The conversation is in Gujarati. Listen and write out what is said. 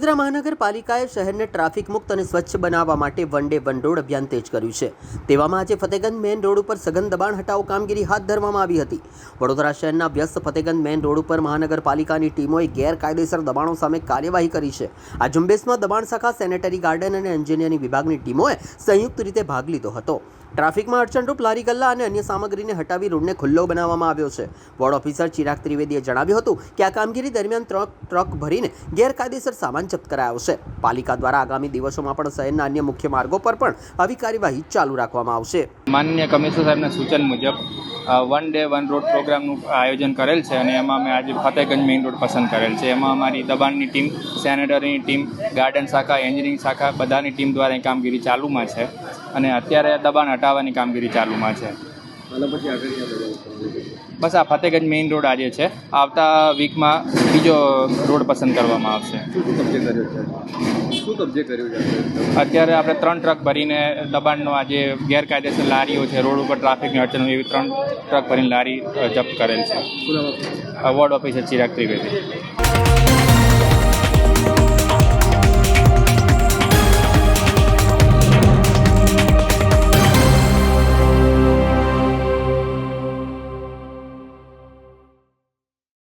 વડોદરા મહાનગરપાલિકાએ શહેરને ટ્રાફિક મુક્ત અને સ્વચ્છ બનાવવા માટે વન ડે વન રોડ અભિયાન તેજ કર્યું છે। તેવામાં આજે ફતેગંજ મેઇન રોડ ઉપર સઘન દબાણ હટાવો કામગીરી હાથ ધરવામાં આવી હતી। વડોદરા શહેરના વ્યસ્ત ફતેગંજ મેઇન રોડ ઉપર મહાનગરપાલિકાની ટીમોએ ગેરકાયદેસર દબાણો સામે કાર્યવાહી કરી છે। આ ઝુંબેશમાં દબાણ શાખા, સેનેટરી ગાર્ડન અને એન્જિનિયરિંગ વિભાગની ટીમોએ સંયુક્ત રીતે ભાગ લીધો હતો। ટ્રાફિકમાં અડચણરૂપ લારી ગલ્લા અને અન્ય સામગ્રીને હટાવી રોડને ખુલ્લો બનાવવામાં આવ્યો છે। વોર્ડ ઓફિસર ચિરાગ ત્રિવેદીએ જણાવ્યું હતું કે આ કામગીરી દરમિયાન ટ્રક ભરીને ગેરકાયદેસર સામાન જપ્ત કરાયો છે। પાલિકા દ્વારા આગામી દિવસોમાં પણ શહેરના અન્ય મુખ્ય માર્ગો પર પણ આવી કાર્યવાહી ચાલુ રાખવામાં આવશે। માનનીય કમિશનર સાહેબના સૂચન મુજબ વન ડે વન રોડ પ્રોગ્રામનું આયોજન કરેલ છે અને એમાં અમે આજે ફતેગંજ મેઇન રોડ પસંદ કરેલ છે। એમાં અમારી દબાણની ટીમ, સેનેટરીની ટીમ, ગાર્ડન શાખા, એન્જિનિયરિંગ શાખા બધાની ટીમ દ્વારા કામગીરી ચાલુમાં છે અને અત્યારે દબાણ હટાવવાની કામગીરી ચાલુમાં છે। બસ આ ફતેગંજ મેઇન રોડ આજે છે। આવતા વીકમાં બીજો રોડ પસંદ કરવામાં આવશે। અત્યારે આપણે 3 ટ્રક ભરીને દબાણનો આજે ગેરકાયદેસર લારીઓ છે, રોડ ઉપર ટ્રાફિકની અડચણ એવી 3 ટ્રક ભરીને લારી જપ્ત કરેલ છે। Ward officer Chirag Trivedi.